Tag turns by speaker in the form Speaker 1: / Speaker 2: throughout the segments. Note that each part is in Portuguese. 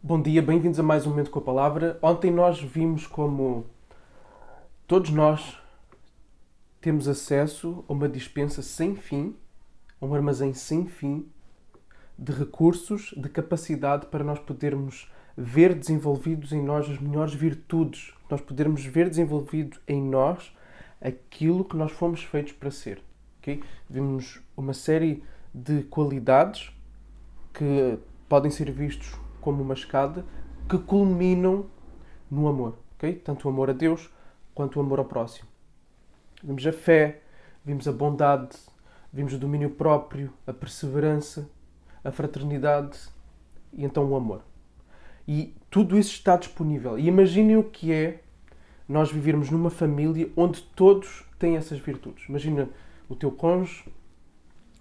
Speaker 1: Bom dia, bem-vindos a mais um Momento com a Palavra. Ontem nós vimos como todos nós temos acesso a uma despensa sem fim, a um armazém sem fim de recursos, de capacidade para nós podermos ver desenvolvidos em nós as melhores virtudes, nós podermos ver desenvolvido em nós aquilo que nós fomos feitos para ser. Okay? Vimos uma série de qualidades que podem ser vistos como uma escada que culminam no amor. Okay? Tanto o amor a Deus quanto o amor ao próximo. Vimos a fé, vimos a bondade, vimos o domínio próprio, a perseverança, a fraternidade e então o amor. E tudo isso está disponível. E imaginem o que é nós vivermos numa família onde todos têm essas virtudes. Imagina o teu cônjuge,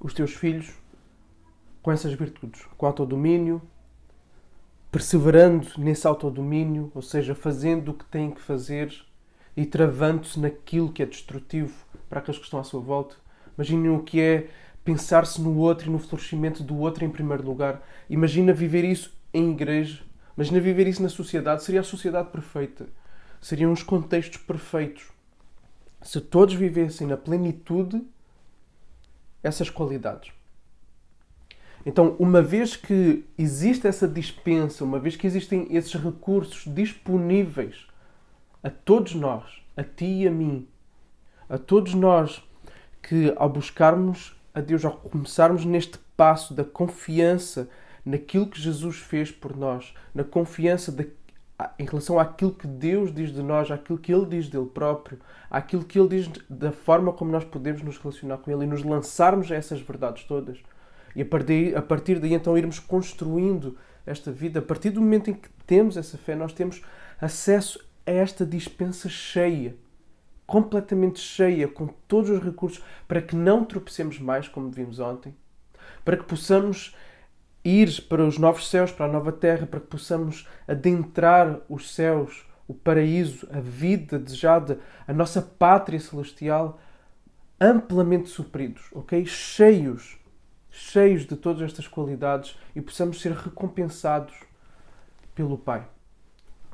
Speaker 1: os teus filhos com essas virtudes, com autodomínio, perseverando nesse autodomínio, ou seja, fazendo o que têm que fazer e travando-se naquilo que é destrutivo para aqueles que estão à sua volta. Imaginem o que é pensar-se no outro e no florescimento do outro em primeiro lugar. Imagina viver isso em igreja. Imagina viver isso na sociedade. Seria a sociedade perfeita. Seriam os contextos perfeitos. Se todos vivessem na plenitude essas qualidades. Então, uma vez que existe essa dispensa, uma vez que existem esses recursos disponíveis a todos nós, a ti e a mim, a todos nós que ao buscarmos a Deus, ao começarmos neste passo da confiança naquilo que Jesus fez por nós, na confiança em relação àquilo que Deus diz de nós, àquilo que Ele diz dele próprio, àquilo que Ele diz da forma como nós podemos nos relacionar com Ele e nos lançarmos a essas verdades todas. E a partir daí então irmos construindo esta vida. A partir do momento em que temos essa fé, nós temos acesso a esta dispensa cheia, completamente cheia, com todos os recursos, para que não tropecemos mais, como vimos ontem, para que possamos ir para os novos céus, para a nova terra, para que possamos adentrar os céus, o paraíso, a vida desejada, a nossa pátria celestial, amplamente supridos, ok? Cheios de todas estas qualidades e possamos ser recompensados pelo Pai,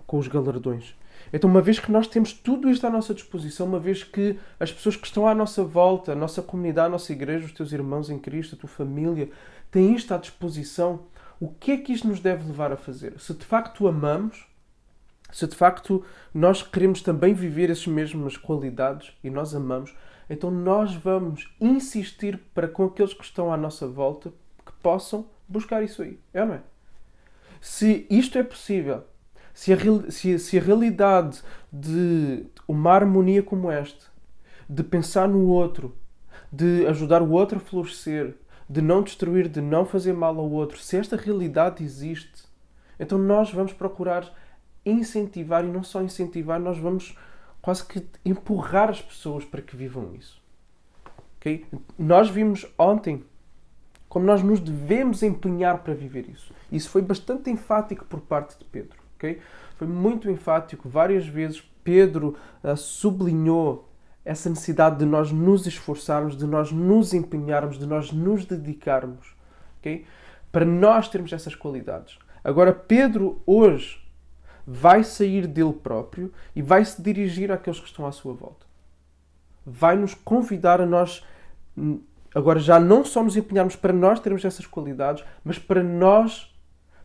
Speaker 1: com os galardões. Então, uma vez que nós temos tudo isto à nossa disposição, uma vez que as pessoas que estão à nossa volta, a nossa comunidade, a nossa igreja, os teus irmãos em Cristo, a tua família, têm isto à disposição, o que é que isto nos deve levar a fazer? Se de facto amamos, se de facto nós queremos também viver essas mesmas qualidades e nós amamos, então nós vamos insistir para com aqueles que estão à nossa volta que possam buscar isso aí. É ou não é? Se isto é possível, se a realidade de uma harmonia como esta, de pensar no outro, de ajudar o outro a florescer, de não destruir, de não fazer mal ao outro, se esta realidade existe, então nós vamos procurar incentivar, e não só incentivar, nós vamos quase que empurrar as pessoas para que vivam isso. Okay? Nós vimos ontem como nós nos devemos empenhar para viver isso. Isso foi bastante enfático por parte de Pedro. Okay? Foi muito enfático. Várias vezes Pedro sublinhou essa necessidade de nós nos esforçarmos, de nós nos empenharmos, de nós nos dedicarmos. Okay? Para nós termos essas qualidades. Agora, Pedro hoje vai sair dele próprio e vai se dirigir àqueles que estão à sua volta. Vai nos convidar a nós, agora já não só nos empenharmos para nós termos essas qualidades, mas para nós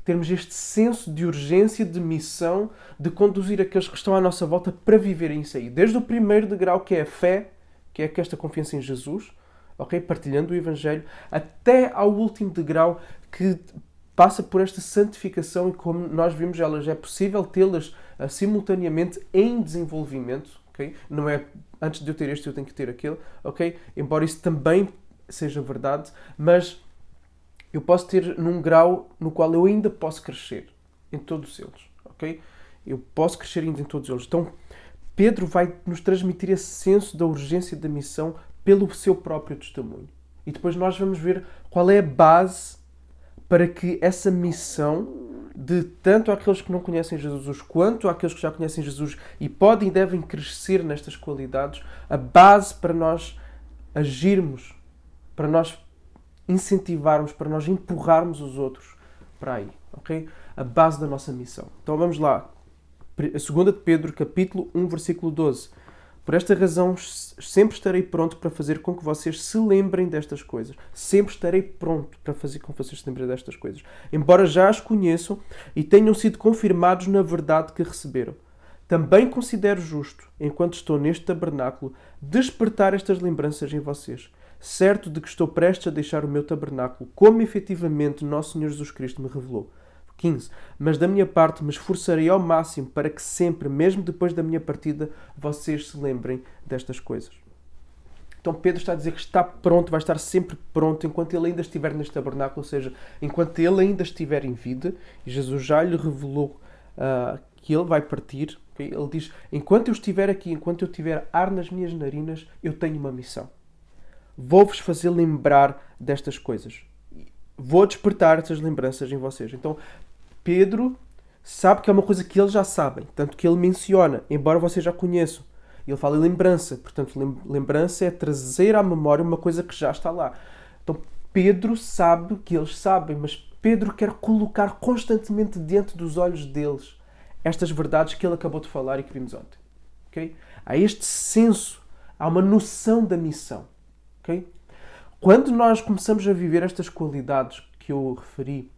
Speaker 1: termos este senso de urgência, de missão, de conduzir aqueles que estão à nossa volta para viverem isso aí. Desde o primeiro degrau, que é a fé, que é esta confiança em Jesus, okay? Partilhando o Evangelho, até ao último degrau, que passa por esta santificação e, como nós vimos, elas é possível tê-las simultaneamente em desenvolvimento. Okay? Não é antes de eu ter este eu tenho que ter aquele. Okay? Embora isso também seja verdade, mas eu posso ter num grau no qual eu ainda posso crescer em todos eles. Okay? Eu posso crescer ainda em todos eles. Então, Pedro vai nos transmitir esse senso da urgência da missão pelo seu próprio testemunho. E depois nós vamos ver qual é a base para que essa missão de tanto àqueles que não conhecem Jesus quanto àqueles que já conhecem Jesus e podem e devem crescer nestas qualidades, a base para nós agirmos, para nós incentivarmos, para nós empurrarmos os outros para aí, ok? A base da nossa missão. Então vamos lá. A 2 de Pedro, capítulo 1, versículo 12. Por esta razão, sempre estarei pronto para fazer com que vocês se lembrem destas coisas. Sempre estarei pronto para fazer com que vocês se lembrem destas coisas. Embora já as conheçam e tenham sido confirmados na verdade que receberam. Também considero justo, enquanto estou neste tabernáculo, despertar estas lembranças em vocês. Certo de que estou prestes a deixar o meu tabernáculo, como efetivamente nosso Senhor Jesus Cristo me revelou. 15. Mas da minha parte me esforçarei ao máximo para que sempre, mesmo depois da minha partida, vocês se lembrem destas coisas. Então Pedro está a dizer que está pronto, vai estar sempre pronto enquanto ele ainda estiver neste tabernáculo, ou seja, enquanto ele ainda estiver em vida, e Jesus já lhe revelou que ele vai partir. Okay? Ele diz, enquanto eu estiver aqui, enquanto eu tiver ar nas minhas narinas, eu tenho uma missão. Vou-vos fazer lembrar destas coisas. Vou despertar essas lembranças em vocês. Então, Pedro sabe que é uma coisa que eles já sabem, tanto que ele menciona, embora vocês já conheçam. Ele fala em lembrança. Portanto, lembrança é trazer à memória uma coisa que já está lá. Então, Pedro sabe que eles sabem, mas Pedro quer colocar constantemente diante dos olhos deles estas verdades que ele acabou de falar e que vimos ontem. Okay? Há este senso, há uma noção da missão. Okay? Quando nós começamos a viver estas qualidades que eu referi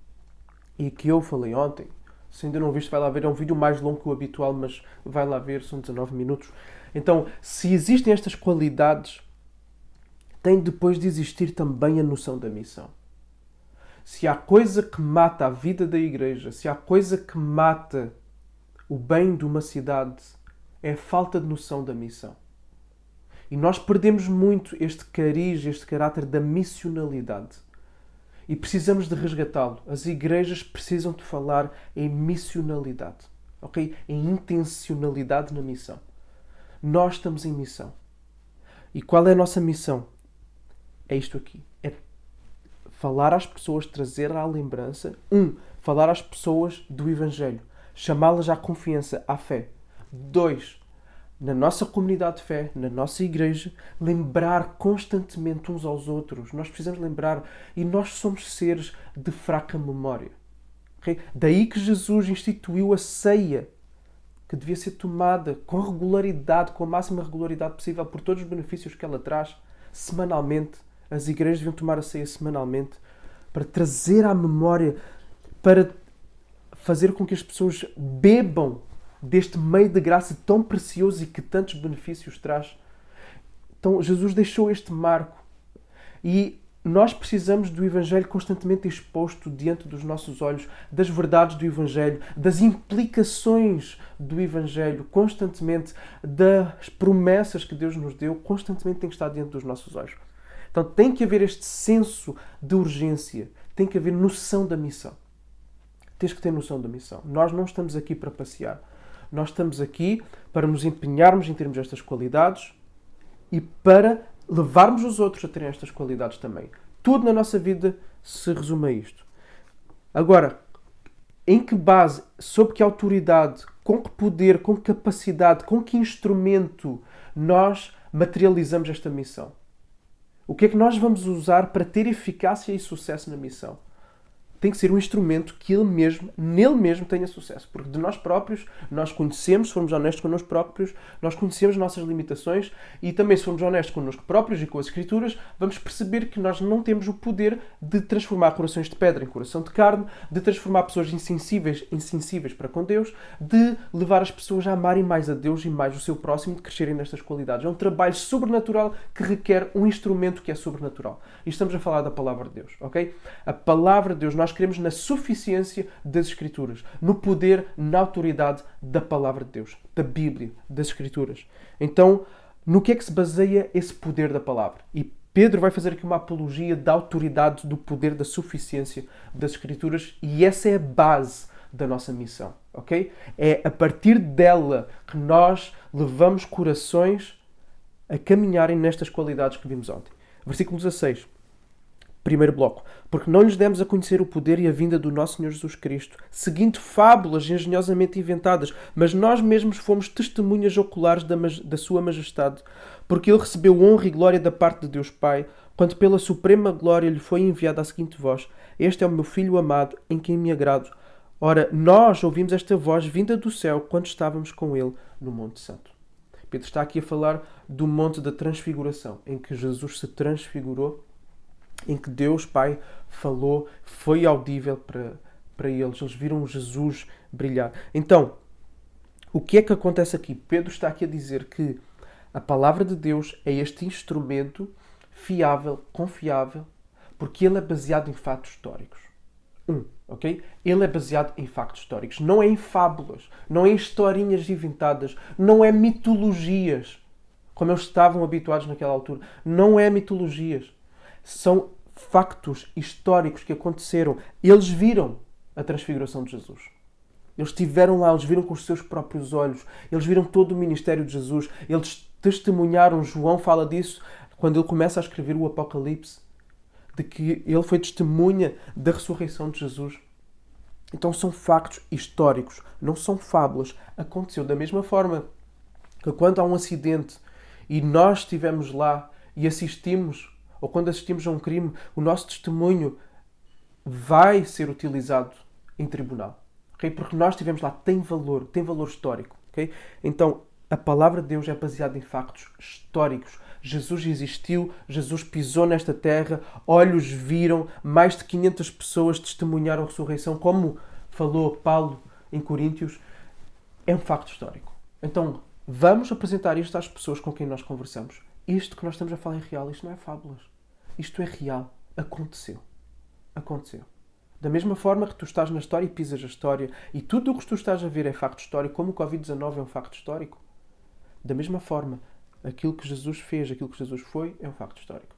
Speaker 1: e que eu falei ontem, se ainda não viste, vai lá ver, é um vídeo mais longo que o habitual, mas vai lá ver, são 19 minutos. Então, se existem estas qualidades, tem depois de existir também a noção da missão. Se há coisa que mata a vida da igreja, se há coisa que mata o bem de uma cidade, é a falta de noção da missão. E nós perdemos muito este cariz, este caráter da missionalidade. E precisamos de resgatá-lo. As igrejas precisam de falar em missionalidade. Okay? Em intencionalidade na missão. Nós estamos em missão. E qual é a nossa missão? É isto aqui. É falar às pessoas, trazer à lembrança. Falar às pessoas do Evangelho. Chamá-las à confiança, à fé. 2, na nossa comunidade de fé, na nossa igreja, lembrar constantemente uns aos outros. Nós precisamos lembrar, e nós somos seres de fraca memória. Okay? Daí que Jesus instituiu a ceia, que devia ser tomada com regularidade, com a máxima regularidade possível, por todos os benefícios que ela traz, semanalmente. As igrejas deviam tomar a ceia semanalmente, para trazer à memória, para fazer com que as pessoas bebam deste meio de graça tão precioso e que tantos benefícios traz. Então, Jesus deixou este marco. E nós precisamos do Evangelho constantemente exposto diante dos nossos olhos, das verdades do Evangelho, das implicações do Evangelho, constantemente, das promessas que Deus nos deu, constantemente tem que estar diante dos nossos olhos. Então, tem que haver este senso de urgência, tem que haver noção da missão. Tens que ter noção da missão. Nós não estamos aqui para passear. Nós estamos aqui para nos empenharmos em termos destas qualidades e para levarmos os outros a terem estas qualidades também. Tudo na nossa vida se resume a isto. Agora, em que base, sob que autoridade, com que poder, com que capacidade, com que instrumento nós materializamos esta missão? O que é que nós vamos usar para ter eficácia e sucesso na missão? Tem que ser um instrumento que nele mesmo tenha sucesso. Porque de nós próprios, nós conhecemos, se formos honestos connosco próprios, nós conhecemos as nossas limitações e também se formos honestos connosco próprios e com as Escrituras, vamos perceber que nós não temos o poder de transformar corações de pedra em coração de carne, de transformar pessoas insensíveis em sensíveis para com Deus, de levar as pessoas a amarem mais a Deus e mais o seu próximo, de crescerem nestas qualidades. É um trabalho sobrenatural que requer um instrumento que é sobrenatural. E estamos a falar da Palavra de Deus, ok? A Palavra de Deus, nós queremos na suficiência das Escrituras, no poder, na autoridade da Palavra de Deus, da Bíblia, das Escrituras. Então, no que é que se baseia esse poder da Palavra? E Pedro vai fazer aqui uma apologia da autoridade, do poder, da suficiência das Escrituras, e essa é a base da nossa missão, ok? É a partir dela que nós levamos corações a caminharem nestas qualidades que vimos ontem. Versículo 16. Primeiro bloco. Porque não lhes demos a conhecer o poder e a vinda do nosso Senhor Jesus Cristo, seguindo fábulas engenhosamente inventadas, mas nós mesmos fomos testemunhas oculares da sua majestade, porque ele recebeu honra e glória da parte de Deus Pai, quando pela suprema glória lhe foi enviada a seguinte voz: Este é o meu Filho amado, em quem me agrado. Ora, nós ouvimos esta voz vinda do céu quando estávamos com ele no Monte Santo. Pedro está aqui a falar do Monte da Transfiguração, em que Jesus se transfigurou, em que Deus Pai falou, foi audível para eles. Eles viram Jesus brilhar. Então, o que é que acontece aqui? Pedro está aqui a dizer que a palavra de Deus é este instrumento fiável, confiável, porque ele é baseado em fatos históricos. Ok? Ele é baseado em factos históricos. Não é em fábulas, não é em historinhas inventadas, não é mitologias, como eles estavam habituados naquela altura. Não é mitologias. São factos históricos que aconteceram. Eles viram a transfiguração de Jesus. Eles estiveram lá, eles viram com os seus próprios olhos. Eles viram todo o ministério de Jesus. Eles testemunharam. João fala disso quando ele começa a escrever o Apocalipse, de que ele foi testemunha da ressurreição de Jesus. Então são factos históricos, não são fábulas. Aconteceu da mesma forma que quando há um acidente e nós estivemos lá e assistimos, ou quando assistimos a um crime, o nosso testemunho vai ser utilizado em tribunal. Okay? Porque nós estivemos lá, tem valor histórico. Okay? Então, a palavra de Deus é baseada em factos históricos. Jesus existiu, Jesus pisou nesta terra, olhos viram, mais de 500 pessoas testemunharam a ressurreição, como falou Paulo em Coríntios. É um facto histórico. Então, vamos apresentar isto às pessoas com quem nós conversamos. Isto que nós estamos a falar é real, isto não é fábulas. Isto é real. Aconteceu. Aconteceu. Da mesma forma que tu estás na história e pisas a história, e tudo o que tu estás a ver é facto histórico, como o Covid-19 é um facto histórico. Da mesma forma, aquilo que Jesus fez, aquilo que Jesus foi, é um facto histórico.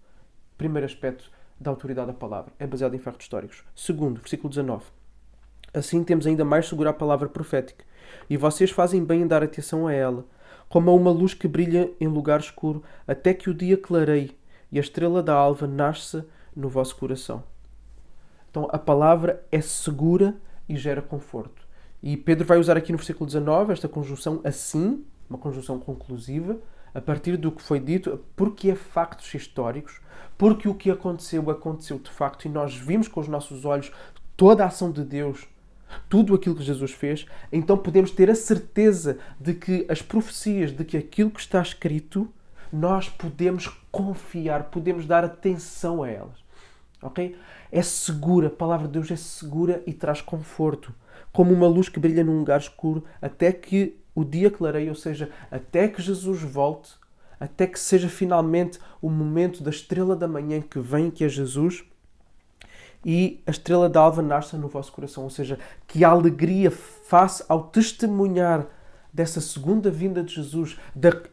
Speaker 1: Primeiro aspecto da autoridade da palavra. É baseado em factos históricos. Segundo, versículo 19. Assim temos ainda mais segura a palavra profética. E vocês fazem bem em dar atenção a ela, como a uma luz que brilha em lugar escuro, até que o dia clareie e a estrela da alva nasça no vosso coração. Então a palavra é segura e gera conforto. E Pedro vai usar aqui no versículo 19 esta conjunção assim, uma conjunção conclusiva, a partir do que foi dito, porque é factos históricos, porque o que aconteceu de facto e nós vimos com os nossos olhos toda a ação de Deus, tudo aquilo que Jesus fez, então podemos ter a certeza de que as profecias, de que aquilo que está escrito, nós podemos confiar, podemos dar atenção a elas. Ok? É segura, a palavra de Deus é segura e traz conforto, como uma luz que brilha num lugar escuro, até que o dia clareie, ou seja, até que Jesus volte, até que seja finalmente o momento da estrela da manhã que vem, que é Jesus, e a estrela da alva nasça no vosso coração, ou seja, que a alegria face ao testemunhar dessa segunda vinda de Jesus,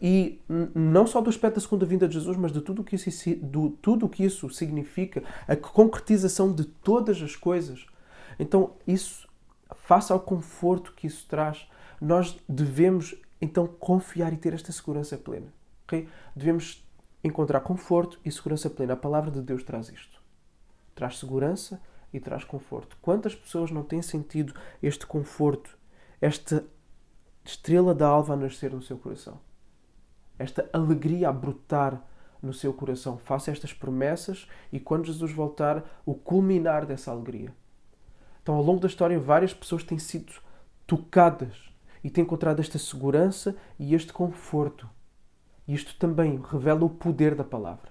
Speaker 1: e não só do aspecto da segunda vinda de Jesus, mas de tudo o que isso significa, a concretização de todas as coisas. Então, isso, face ao conforto que isso traz, nós devemos então confiar e ter esta segurança plena. Okay? Devemos encontrar conforto e segurança plena. A palavra de Deus traz isto. Traz segurança e traz conforto. Quantas pessoas não têm sentido este conforto, esta estrela da alva a nascer no seu coração? Esta alegria a brotar no seu coração. Faça estas promessas e quando Jesus voltar, o culminar dessa alegria. Então, ao longo da história, várias pessoas têm sido tocadas e têm encontrado esta segurança e este conforto. E isto também revela o poder da palavra.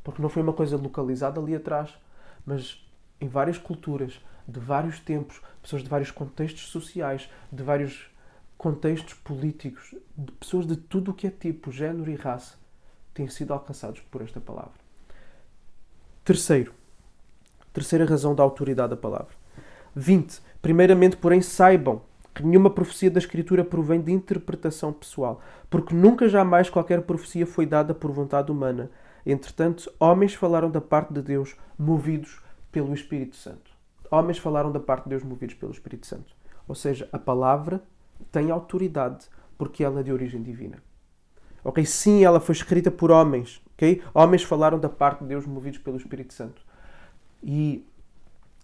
Speaker 1: Porque não foi uma coisa localizada ali atrás, mas em várias culturas, de vários tempos, pessoas de vários contextos sociais, de vários contextos políticos, de pessoas de tudo o que é tipo, género e raça, têm sido alcançados por esta palavra. Terceira razão da autoridade da palavra. 20. Primeiramente, porém, saibam que nenhuma profecia da Escritura provém de interpretação pessoal, porque nunca jamais qualquer profecia foi dada por vontade humana. Entretanto, homens falaram da parte de Deus, movidos pelo Espírito Santo. Homens falaram da parte de Deus, movidos pelo Espírito Santo. Ou seja, a palavra tem autoridade porque ela é de origem divina. Ok? Sim, ela foi escrita por homens. Ok? Homens falaram da parte de Deus, movidos pelo Espírito Santo. E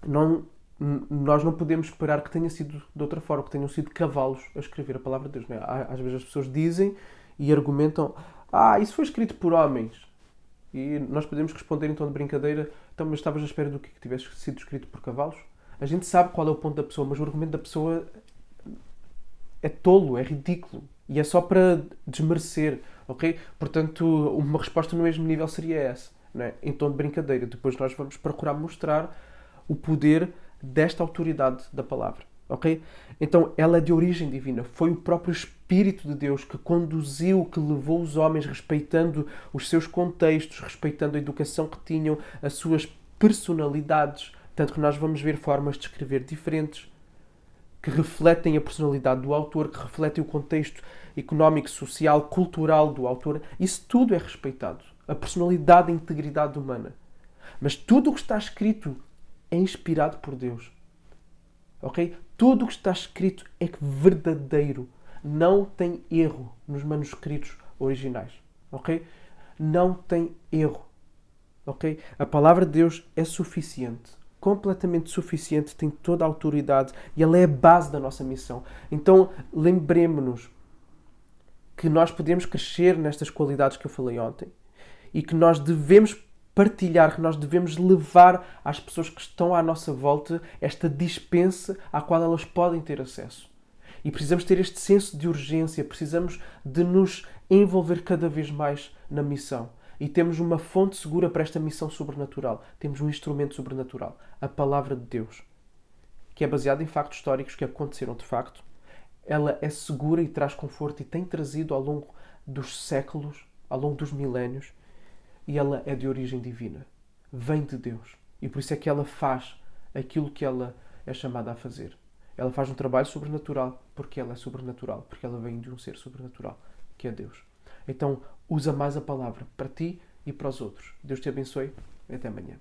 Speaker 1: nós não podemos esperar que tenha sido de outra forma, que tenham sido cavalos a escrever a palavra de Deus. Não é? Às vezes as pessoas dizem e argumentam: isso foi escrito por homens. E nós podemos responder então de brincadeira: então, mas estavas à espera do que tivesse sido escrito por cavalos? A gente sabe qual é o ponto da pessoa, mas o argumento da pessoa é tolo, é ridículo. E é só para desmerecer, ok? Portanto, uma resposta no mesmo nível seria essa, não é? Em tom de brincadeira. Depois nós vamos procurar mostrar o poder desta autoridade da palavra, ok? Então, ela é de origem divina. Foi o próprio Espírito de Deus que conduziu, que levou os homens, respeitando os seus contextos, respeitando a educação que tinham, as suas personalidades. Tanto que nós vamos ver formas de escrever diferentes, que refletem a personalidade do autor, que refletem o contexto económico, social, cultural do autor. Isso tudo é respeitado. A personalidade e a integridade humana. Mas tudo o que está escrito é inspirado por Deus. Ok? Tudo o que está escrito é verdadeiro. Não tem erro nos manuscritos originais. Ok? Não tem erro. Ok? A palavra de Deus é suficiente. Completamente suficiente, tem toda a autoridade e ela é a base da nossa missão. Então, lembremos-nos que nós podemos crescer nestas qualidades que eu falei ontem e que nós devemos partilhar, que nós devemos levar às pessoas que estão à nossa volta esta dispensa à qual elas podem ter acesso. E precisamos ter este senso de urgência, precisamos de nos envolver cada vez mais na missão. E temos uma fonte segura para esta missão sobrenatural. Temos um instrumento sobrenatural, a Palavra de Deus, que é baseada em factos históricos que aconteceram de facto. Ela é segura e traz conforto e tem trazido ao longo dos séculos, ao longo dos milénios, e ela é de origem divina. Vem de Deus. E por isso é que ela faz aquilo que ela é chamada a fazer. Ela faz um trabalho sobrenatural porque ela é sobrenatural, porque ela vem de um ser sobrenatural, que é Deus. Então, usa mais a palavra para ti e para os outros. Deus te abençoe. Até amanhã.